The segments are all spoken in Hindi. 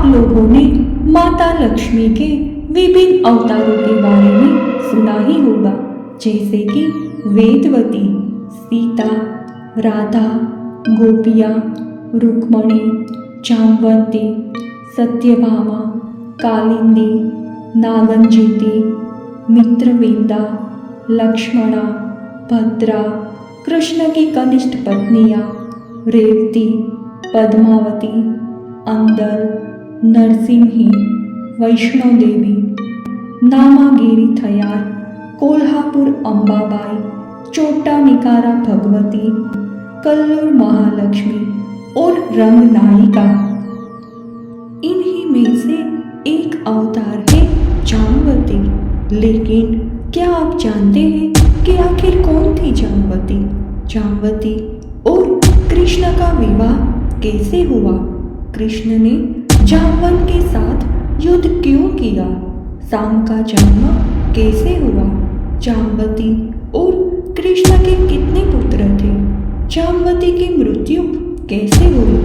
आप लोगों ने माता लक्ष्मी के विभिन्न अवतारों के बारे में सुना ही होगा, जैसे कि वेदवती, सीता, राधा, गोपिया, रुक्मणी, जामवंती, सत्यभामा, कालिंदी, नागंजिती, मित्रविंदा, लक्ष्मणा, भद्रा, कृष्ण की कनिष्ठ पत्नियां रेवती, पद्मावती, अंदर, नरसिंही, वैष्णो देवी, नामागिरी थयार, कोल्हापुर अंबाबाई, चोटा निकारा भगवती, कल्लूर महालक्ष्मी और रंगनायिका। इन्हीं में से एक अवतार है जामवती। लेकिन क्या आप जानते हैं कि आखिर कौन थी जामवती? जामवती और कृष्ण का विवाह कैसे हुआ? कृष्ण ने जामवंत के साथ युद्ध क्यों किया? शाम का जन्म कैसे हुआ? जामवती और कृष्ण के कितने पुत्र थे? जामवती की मृत्यु कैसे हुई?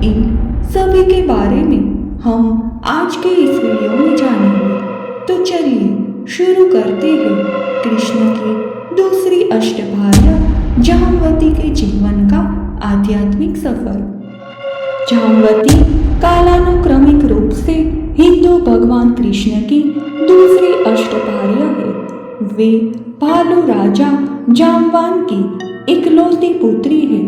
इन सभी के बारे में हम आज के इस वीडियो में जानेंगे। तो चलिए शुरू करते हैं कृष्ण की दूसरी अष्टभार्या जामवती के जीवन का आध्यात्मिक सफर। जामवती कालानुक्रमिक रूप से हिंदू भगवान कृष्ण की दूसरी अष्टभार्या है। वे भालू राजा जामवान की इकलौती पुत्री है।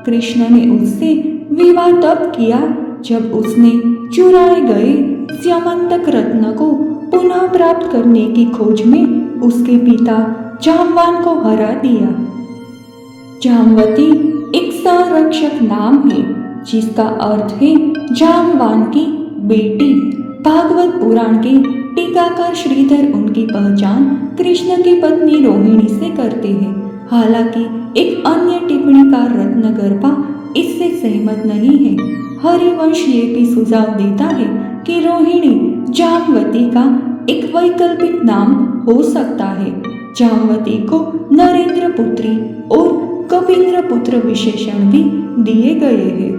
कृष्ण ने उससे विवाह तब किया जब उसने चुराए गए स्यमंतक रत्न को पुनः प्राप्त करने की खोज में उसके पिता जामवान को हरा दिया। जामवती एक संरक्षक नाम है जिसका अर्थ है जामवान की बेटी। भागवत पुराण के टीकाकार श्रीधर उनकी पहचान कृष्ण की पत्नी रोहिणी से करते हैं। हालांकि एक अन्य टिप्पणीकार रत्नगर्भा इससे सहमत नहीं है। हरिवंश ये भी सुझाव देता है कि रोहिणी जामवती का एक वैकल्पिक नाम हो सकता है। जामवती को नरेंद्र पुत्री और कपींद्र पुत्र विशेषण भी दिए गए हैं।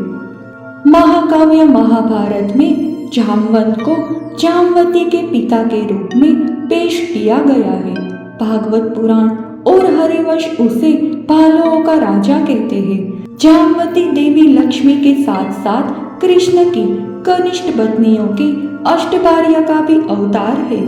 महाकाव्य महाभारत में जामवंत को जामवती के पिता के रूप में पेश किया गया है। भागवत पुराण और हरिवंश उसे भालुओं का राजा कहते हैं। जामवती देवी लक्ष्मी के साथ साथ कृष्ण की कनिष्ठ पत्नियों की अष्टभार्या का भी अवतार है।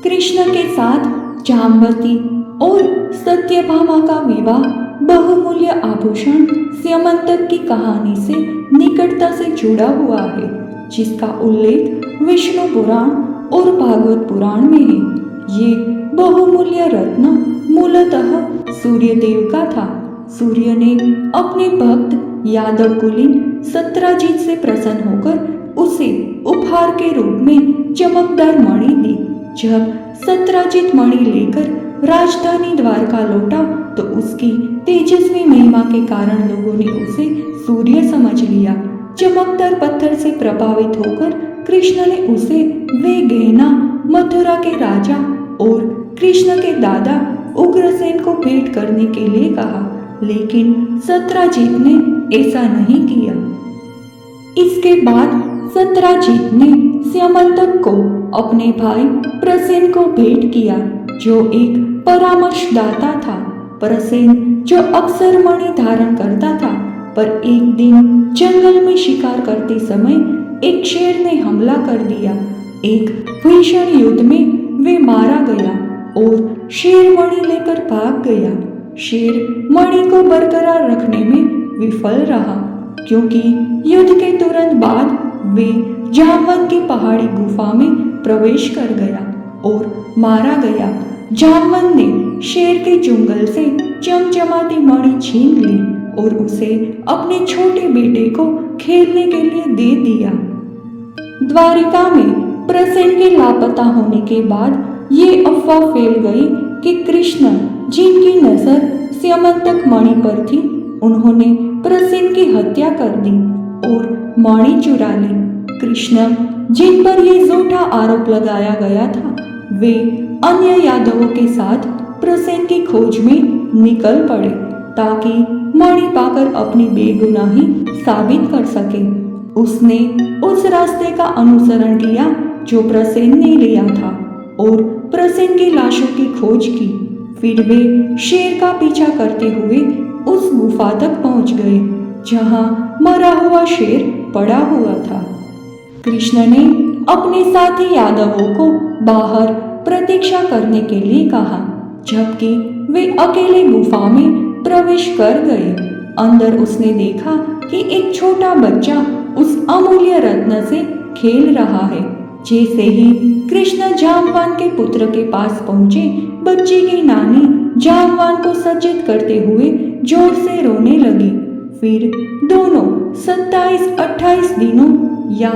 कृष्ण के साथ जामवती और सत्यभामा का विवाह बहुमूल्य आभूषण स्यमंतक की कहानी से निकटता से जुड़ा हुआ है, जिसका उल्लेख विष्णु पुराण और भागवत पुराण में है। ये बहुमूल्य रत्न मूलतः सूर्यदेव का था। सूर्य ने अपने भक्त यादव कुलीन सत्राजित से प्रसन्न होकर उसे उपहार के रूप में चमकदार मणि दी। जब सत्राजित मणि लेकर राजधानी द्वारका लौटा तो उसकी तेजस्वी महिमा के कारण लोगों ने उसे सूर्य समझ लिया। चमकदार पत्थर से प्रभावित होकर कृष्ण ने उसे वे गहना मथुरा के राजा और कृष्ण के दादा उग्रसेन को भेंट करने के लिए कहा, लेकिन सत्राजित ने ऐसा नहीं किया। इसके बाद सत्राजित ने स्यमंतक को अपने भाई प्रसेन को भेंट किया, जो एक परामर्शदाता था। प्रसेन जो अक्सर मणि धारण करता था, पर एक दिन जंगल में शिकार करते समय एक शेर ने हमला कर दिया। एक भीषण युद्ध में वे मारा गया और शेर मणि लेकर भाग गया। शेर मणि को बरकरार रखने में विफल रहा, क्योंकि युद्ध के तुरंत बाद वे जामवंत की पहाड़ी गुफा में प्रवेश कर गया और मारा गया। जामवंत ने शेर के चुंगल से चमचमाती मणि छीन ली और उसे अपने छोटे बेटे को खेलने के लिए दे दिया। द्वारिका में प्रसेन के लापता होने के बाद ये अफवाह फैल गई कि कृष्ण, जिनकी नजर स्यमंतक मणि पर थी, उन्होंने प्रसेन की हत्या कर दी और मणि चुरा ली। कृष्ण, जिन पर ये झूठा आरोप लगाया गया था, वे अन्य यादवों के साथ प्रसेन की खोज में निकल पड़े ताकि मणि पाकर अपनी बेगुनाही साबित कर सके। उसने उस रास्ते का अनुसरण किया जो प्रसेन ने लिया था और प्रसेन की लाशों की खोज की। फिर वे शेर का पीछा करते हुए उस गुफा तक पहुंच गए जहां मरा हुआ शेर पड़ा हुआ था। कृष्ण ने अपने साथी यादवों को बाहर प्रतीक्षा करने के लिए कहा, जबकि वे अकेले गुफा में प्रवेश कर गए। अंदर उसने देखा कि एक छोटा बच्चा उस अमूल्य रत्न से खेल रहा है। जैसे ही कृष्ण जामवान के पुत्र के पास पहुंचे, बच्चे की नानी जामवान को सचेत करते हुए जोर से रोने लगी। फिर दोनों 27-28 दिनों या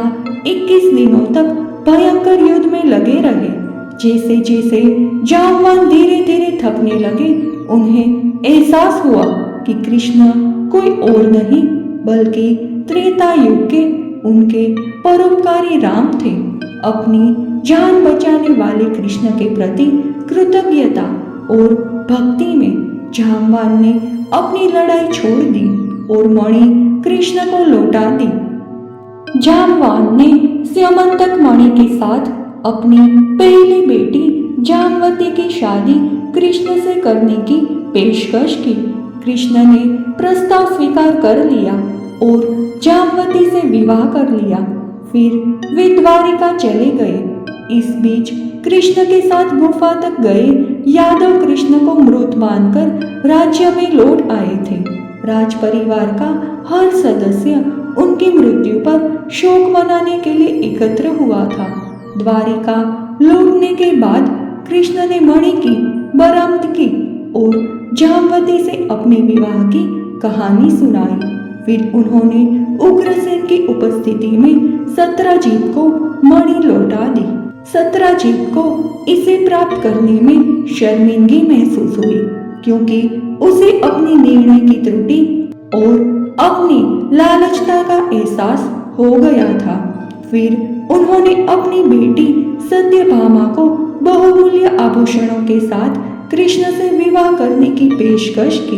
21 दिनों तक भयंकर युद्ध में लगे रहे। जैसे जैसे जामवान धीरे धीरे थकने लगे, उन्हें एहसास हुआ कि कृष्ण कोई और नहीं बल्कि त्रेता युग के उनके परोपकारी राम थे। अपनी जान बचाने वाले कृष्ण के प्रति कृतज्ञता और भक्ति में जामवान ने अपनी लड़ाई छोड़ दी और मणि कृष्ण को लौटा दी। जामवान ने स्यमंतक मणि के साथ अपनी पहली बेटी जामवती की शादी कृष्ण से करने की पेशकश की। कृष्ण ने प्रस्ताव स्वीकार कर लिया और जामवती से विवाह कर लिया। फिर वे द्वारिका चले गए। इस बीच कृष्ण के साथ गुफा तक गए यादव कृष्ण को मृत मानकर राज्य में लौट आए थे। राज परिवार का हर सदस्य उनकी मृत्यु पर शोक मनाने के लिए एकत्र हुआ था। द्वारिका लौटने के बाद कृष्ण ने मणि की बरामद की और जामवती से अपने विवाह की कहानी सुनाई। फिर उन्होंने उग्रसेन की उपस्थिति में सत्यजीत को मणि लौटा दी। सत्यजीत को इसे प्राप्त करने में शर्मिंदगी महसूस हुई, क्योंकि उसे अपनी निर्णय की त्रुटि और अपनी लालचता का एहसास हो गया था। फिर उन्होंने अपनी बेटी सत्यभामा को बहुमूल्य आभूषणों के साथ कृष्ण से विवाह करने की पेशकश की।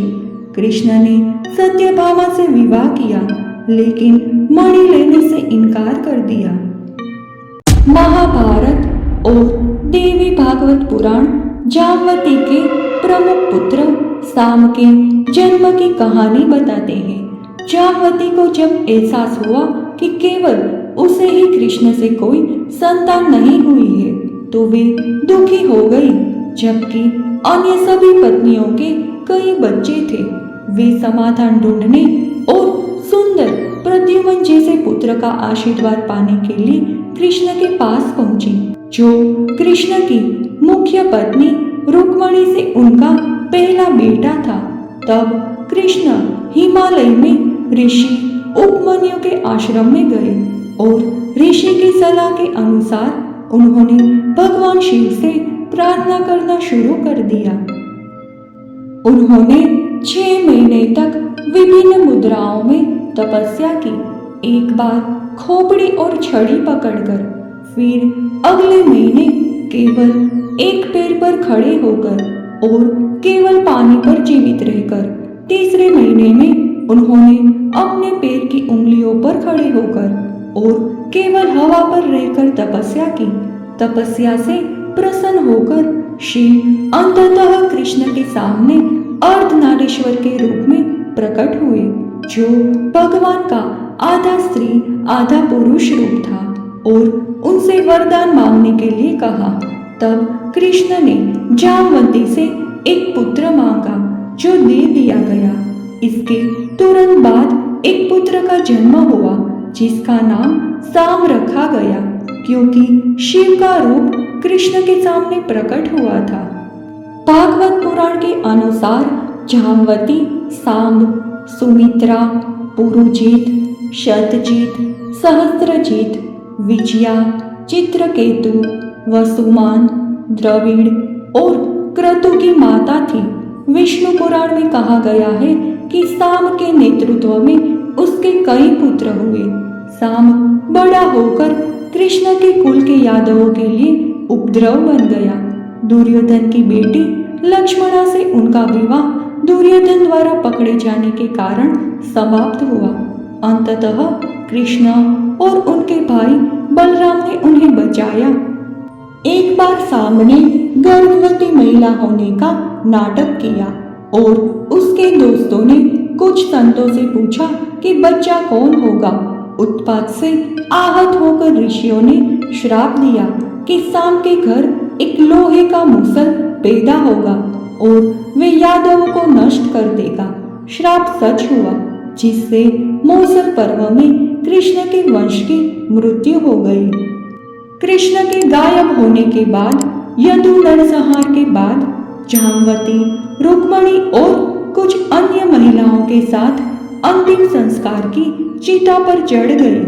कृष्ण ने सत्यभामा से विवाह किया, लेकिन मणि लेने से इनकार कर दिया। महाभारत और देवी भागवत पुराण जामवती के प्रमुख पुत्र साम के जन्म की कहानी बताते हैं। जामवती को जब एहसास हुआ कि केवल उसे ही कृष्ण से कोई संतान नहीं हुई है, तो वे दुखी हो गई। जबकि अन्य सभी पत्नियों के कई बच्चे थे, वे समाधान ढूंढने और सुंदर प्रद्युम्न जैसे पुत्र का आशीर्वाद पाने के लिए कृष्ण के पास पहुंची, जो कृष्ण की मुख्य पत्नी रुक्मणी से उनका पहला बेटा था। तब कृष्ण हिमालय में ऋषि उपमन्यु के आश्रम में गए और ऋषि की सलाह के अनुसार उन्होंने भगवान शिव से प्रार्थना करना शुरू कर दिया। उन्होंने 6 महीने तक विभिन्न मुद्राओं में तपस्या की, एक बार खोपड़ी और छड़ी पकड़कर, फिर अगले महीने केवल एक पैर पर खड़े होकर और केवल पानी पर जीवित रहकर, तीसरे महीने में उन्होंने अपने पैर की उंगलियों पर खड़े होकर और केवल हवा पर रहकर तपस्या की। तपस्या से प्रसन्न होकर शिव अंततः कृष्ण के सामने अर्धनारीश्वर के रूप में प्रकट हुए, जो भगवान का आधा स्त्री आधा पुरुष रूप था, और उनसे वरदान मांगने के लिए कहा। तब कृष्ण ने जामवती से एक पुत्र मांगा, जो दे दिया गया। इसके तुरंत बाद एक पुत्र का जन्म हुआ, जिसका नाम साम रखा गया, क्योंकि शिव का रूप कृष्ण के सामने प्रकट हुआ था। भागवत पुराण के अनुसार जामवती, सांब, सुमित्रा, पुरुजीत, शतजीत, सहस्त्रजीत, विजया, चित्रकेतु, वसुमान, द्रविड़ और क्रतु की माता थी। विष्णु पुराण में कहा गया है कि साम के नेतृत्व में उसके कई पुत्र हुए। साम बड़ा होकर कृष्ण के कुल के यादवों के लिए उपद्रव बन गया। दुर्योधन की बेटी लक्ष्मणा से उनका विवाह दुर्योधन द्वारा पकड़े जाने के कारण समाप्त हुआ। अंततः कृष्ण और उनके भाई बलराम ने उन्हें बचाया। एक बार सांब ने गर्भवती महिला होने का नाटक किया और उसके दोस्तों ने कुछ संतों से पूछा कि बच्चा कौन होगा। उत्पात से आहत होकर ऋषियों ने श्राप दिया कि सांब के घर एक लोहे का मूसल पैदा होगा और वे यादवों को नष्ट कर देगा। श्राप सच हुआ, जिससे मूसल पर्व में कृष्ण के वंश की मृत्यु हो गई। कृष्ण के गायब होने के बाद यदु नरसंहार के बाद जाम्बवती, रुक्मणी और कुछ अन्य महिलाओं के साथ अंतिम संस्कार की चिता पर चढ़ गई।